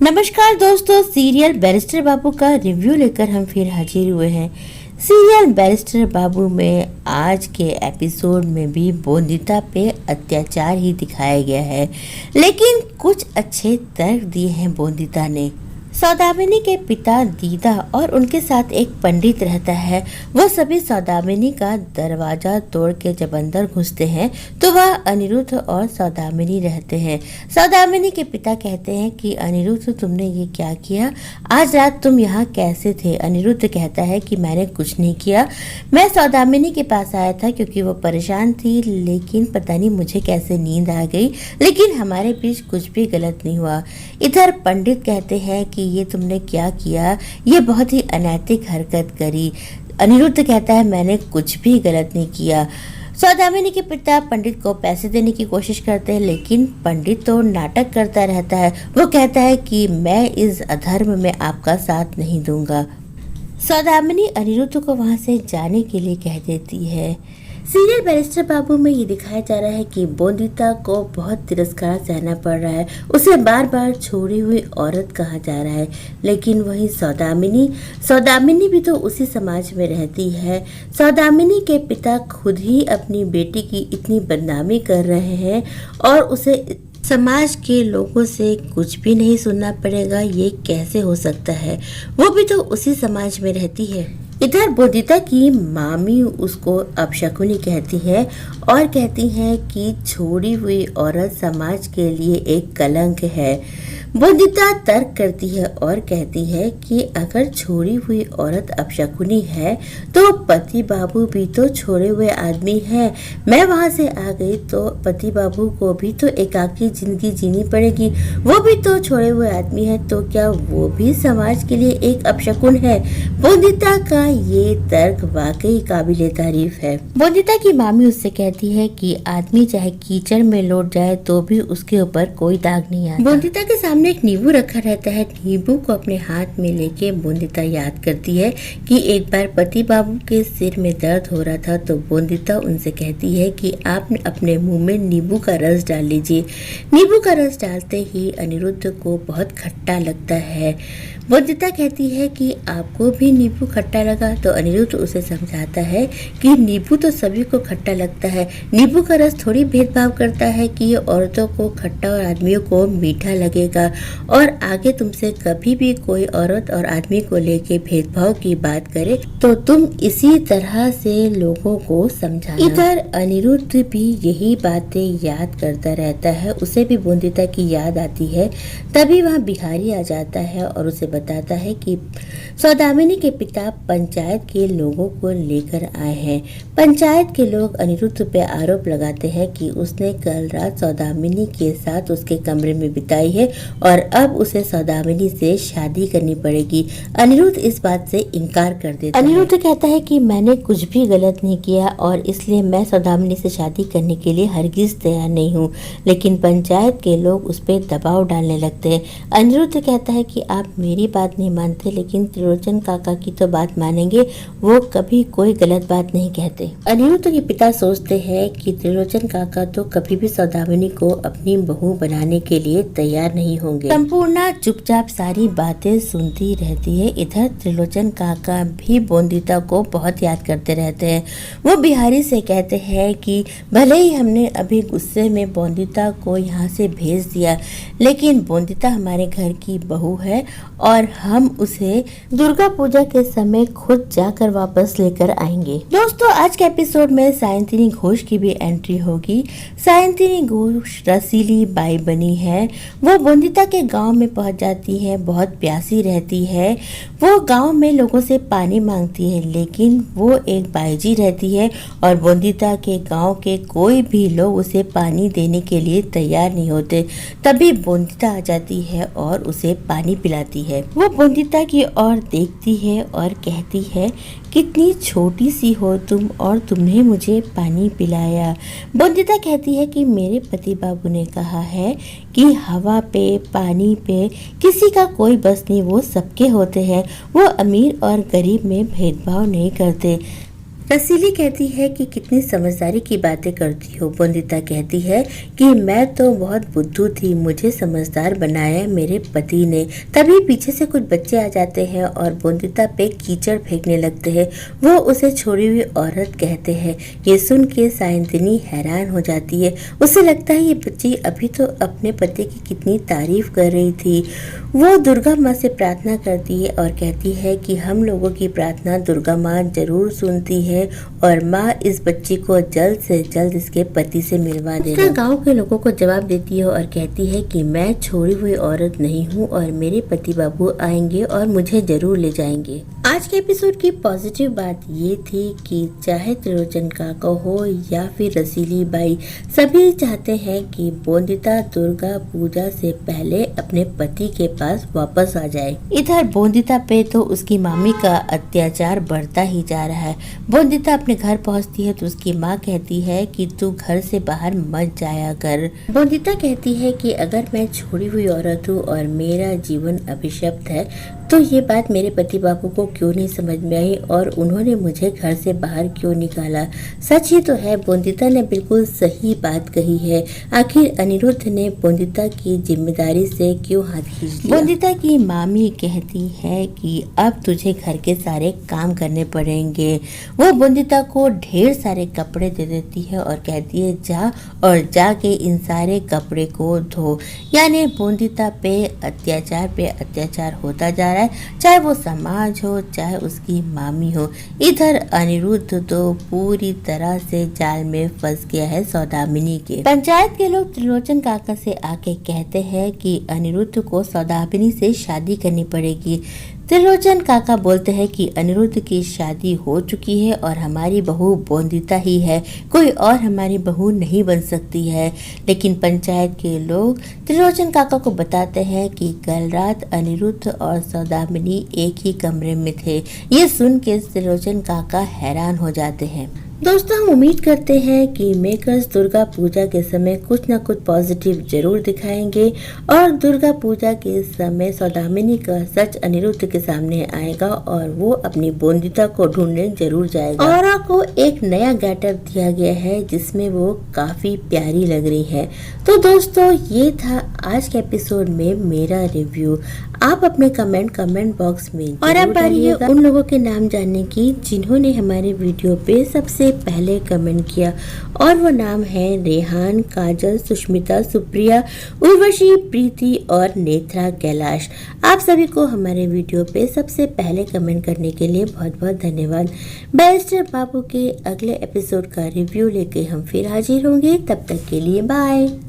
नमस्कार दोस्तों, serial barrister बाबू का रिव्यू लेकर हम फिर हाजिर हुए हैं। सीरियल बैरिस्टर बाबू में आज के एपिसोड में भी बोंदिता पे अत्याचार ही दिखाया गया है, लेकिन कुछ अच्छे तर्क दिए हैं बोंदिता ने। सौदामिनी के पिता दीदा और उनके साथ एक पंडित रहता है। वह सभी सौदामिनी का दरवाजा तोड़ के जब अंदर घुसते हैं तो वह अनिरुद्ध और सौदामिनी रहते हैं। सौदामिनी के पिता कहते हैं कि अनिरुद्ध, तुमने ये क्या किया? आज रात तुम यहाँ कैसे थे? अनिरुद्ध कहता है कि मैंने कुछ नहीं किया, मैं सौदामिनी के पास आया था क्योंकि वो परेशान थी, लेकिन पता नहीं मुझे कैसे नींद आ गई, लेकिन हमारे बीच कुछ भी गलत नहीं हुआ। इधर पंडित कहते हैं कि ये तुमने क्या किया, ये बहुत ही अनैतिक हरकत करी। अनिरुद्ध कहता है मैंने कुछ भी गलत नहीं किया। सौदामिनी के पिता पंडित को पैसे देने की कोशिश करते हैं, लेकिन पंडित तो नाटक करता रहता है। वो कहता है कि मैं इस अधर्म में आपका साथ नहीं दूंगा। सौदामिनी अनिरुद्ध को वहां से जाने के लिए कह देती है। सीरियल बैरिस्टर बाबू में ये दिखाया जा रहा है कि बोंदिता को बहुत तिरस्कार सहना पड़ रहा है। उसे बार बार छोड़ी हुई औरत कहा जा रहा है, लेकिन वही सौदामिनी भी तो उसी समाज में रहती है। सौदामिनी के पिता खुद ही अपनी बेटी की इतनी बदनामी कर रहे हैं और उसे समाज के लोगों से कुछ भी नहीं सुनना पड़ेगा। ये कैसे हो सकता है? वो भी तो उसी समाज में रहती है। इधर बोंदिता की मामी उसको अपशकुनी कहती है और कहती है कि छोड़ी हुई औरत समाज के लिए एक कलंक है। बोंदिता तर्क करती है और कहती है कि अगर छोड़ी हुई औरत अपशकुनी है तो पति बाबू भी तो छोड़े हुए आदमी है। मैं वहां से आ गई तो पति बाबू को भी तो एकाकी जिंदगी जीनी पड़ेगी, वो भी तो छोड़े हुए आदमी है, तो क्या वो भी समाज के लिए एक अपशकुन है? बोंदिता का ये तर्क वाकई काबिले तारीफ है। बोंदिता की मामी उससे कहती है कि आदमी चाहे कीचड़ में लौट जाए तो भी उसके ऊपर कोई दाग नहीं आता। बोंदिता के सामने एक नींबू रखा रहता है। नींबू को अपने हाथ में लेके बोंदिता याद करती है कि एक बार पति बाबू के सिर में दर्द हो रहा था, तो बोंदिता उनसे कहती है कि आप अपने मुंह में नींबू का रस डाल लीजिए। नींबू का रस डालते ही अनिरुद्ध को बहुत खट्टा लगता है। बोंदिता कहती है कि आपको भी नींबू खट्टा लगा, तो अनिरुद्ध उसे समझाता है कि नींबू तो सभी को खट्टा लगता है, नींबू का रस थोड़ी भेदभाव करता है कि ये औरतों को खट्टा और आदमियों को मीठा लगेगा, और आगे तुमसे कभी भी कोई औरत और आदमी को लेके भेदभाव की बात करे तो तुम इसी तरह से लोगों को समझाना। इधर अनिरुद्ध भी यही बातें याद करता रहता है। उसे भी बोंदिता की याद आती है। तभी वहाँ बिहारी आ जाता है और उसे बताता है कि सौदामिनी के पिता पंचायत के लोगों को लेकर आए हैं। पंचायत के लोग अनिरुद्ध पे आरोप लगाते हैं कि उसने कल रात सौदामिनी के साथ उसके कमरे में बिताई है और अब उसे सौदामिनी से शादी करनी पड़ेगी। अनिरुद्ध इस बात से इनकार कर देता है। अनिरुद्ध कहता है कि मैंने कुछ भी गलत नहीं किया और इसलिए मैं सौदामिनी से शादी करने के लिए हरगिज तैयार नहीं हूँ, लेकिन पंचायत के लोग उस पर दबाव डालने लगते हैं। अनिरुद्ध कहता है कि आप मेरी बात नहीं मानते, लेकिन त्रिलोचन काका की तो बात मानेंगे, वो कभी कोई गलत बात नहीं कहते। अनिरुद्ध के पिता सोचते हैं कि त्रिलोचन काका तो कभी भी सौदामिनी को अपनी बहू बनाने के लिए तैयार नहीं होंगे। संपूर्णा चुपचाप सारी बातें सुनती रहती है। इधर त्रिलोचन काका भी बोंदिता को बहुत याद करते रहते हैं। वो बिहारी से कहते हैं कि भले ही हमने अभी गुस्से में बोंदिता को यहाँ से भेज दिया, लेकिन बोंदिता हमारे घर की बहू है और हम उसे दुर्गा पूजा के समय खुद जाकर वापस लेकर आएंगे। दोस्तों, आज के एपिसोड में सायंतिनी घोष की भी एंट्री होगी। सायंतिनी घोष रसीली बाई बनी है। वो बोंदिता के गांव में पहुंच जाती है, बहुत प्यासी रहती है। वो गांव में लोगों से पानी मांगती है, लेकिन वो एक बाईजी रहती है और बोंदिता के गांव के कोई भी लोग उसे पानी देने के लिए तैयार नहीं होते। तभी बोंदिता आ जाती है और उसे पानी पिलाती है। वो बोंदिता की ओर देखती है और कहती है, कितनी छोटी सी हो तुम और तुमने मुझे पानी पिलाया। बोंदिता कहती है कि मेरे पति बाबू ने कहा है कि हवा पे, पानी पे किसी का कोई बस नहीं, वो सबके होते हैं। वो अमीर और गरीब में भेदभाव नहीं करते। रसीली कहती है कि कितनी समझदारी की बातें करती हो। बोंदिता कहती है कि मैं तो बहुत बुद्धू थी, मुझे समझदार बनाया मेरे पति ने। तभी पीछे से कुछ बच्चे आ जाते हैं और बोंदिता पे कीचड़ फेंकने लगते हैं। वो उसे छोड़ी हुई औरत कहते हैं। ये सुन के सायंतिनी हैरान हो जाती है। उसे लगता है ये बच्ची अभी तो अपने पति की कितनी तारीफ कर रही थी। वो दुर्गा माँ से प्रार्थना करती है और कहती है कि हम लोगों की प्रार्थना दुर्गा माँ जरूर सुनती है और माँ इस बच्ची को जल्द से जल्द इसके पति से मिलवा देना। गांव के लोगों को जवाब देती है और कहती है कि मैं छोड़ी हुई औरत नहीं हूँ और मेरे पति बाबू आएंगे और मुझे जरूर ले जाएंगे। आज के एपिसोड की पॉजिटिव बात ये थी कि चाहे त्रिलोचन काका हो या फिर रसीली बाई, सभी चाहते हैं कि बोंदिता दुर्गा पूजा से पहले अपने पति के पास वापस आ जाए। इधर बोंदिता पे तो उसकी मामी का अत्याचार बढ़ता ही जा रहा है। बोंदिता अपने घर पहुंचती है तो उसकी माँ कहती है कि तू घर से बाहर मत जाया कर। बोंदिता कहती है कि अगर मैं छोड़ी हुई औरत हूँ और मेरा जीवन अभिशप्त है तो ये बात मेरे पति बाबू को क्यों नहीं समझ में आई और उन्होंने मुझे घर से बाहर क्यों निकाला। सच ही तो है, बोंदिता ने बिल्कुल सही बात कही है। आखिर अनिरुद्ध ने बोंदिता की जिम्मेदारी से क्यों हाथ खींच लिया। बोंदिता की मामी कहती है कि अब तुझे घर के सारे काम करने पड़ेंगे। वो बोंदिता को ढेर सारे कपड़े दे देती है और कहती है जा और जाके इन सारे कपड़े को धो। यानी बोंदिता पे अत्याचार होता जा रहा है, चाहे वो समाज हो चाहे उसकी मामी हो। इधर अनिरुद्ध तो पूरी तरह से जाल में फंस गया है सौदामिनी के। पंचायत के लोग त्रिलोचन काका से आके कहते हैं कि अनिरुद्ध को सौदामिनी से शादी करनी पड़ेगी। त्रिलोचन काका बोलते हैं कि अनिरुद्ध की शादी हो चुकी है और हमारी बहू बोंदिता ही है, कोई और हमारी बहू नहीं बन सकती है। लेकिन पंचायत के लोग त्रिलोचन काका को बताते हैं कि कल रात अनिरुद्ध और सौदामिनी एक ही कमरे में थे। ये सुन के त्रिलोचन काका हैरान हो जाते हैं। दोस्तों, हम उम्मीद करते हैं कि मेकर्स दुर्गा पूजा के समय कुछ न कुछ पॉजिटिव जरूर दिखाएंगे और दुर्गा पूजा के समय सौदामिनी का सच अनिरुद्ध के सामने आएगा और वो अपनी बोंदिता को ढूंढने जरूर जाएगा। औरा को एक नया गेटअप दिया गया है जिसमें वो काफी प्यारी लग रही है। तो दोस्तों, ये था आज के एपिसोड में मेरा रिव्यू। आप अपने कमेंट बॉक्स में और अब बारी है उन लोगों के नाम जानने की जिन्होंने हमारे वीडियो पे सबसे पहले कमेंट किया और वो नाम है रेहान, काजल, सुष्मिता, सुप्रिया, उर्वशी, प्रीति और नेत्रा कैलाश। आप सभी को हमारे वीडियो पे सबसे पहले कमेंट करने के लिए बहुत बहुत धन्यवाद। बैरिस्टर बाबू के अगले एपिसोड का रिव्यू लेके हम फिर हाजिर होंगे। तब तक के लिए बाय।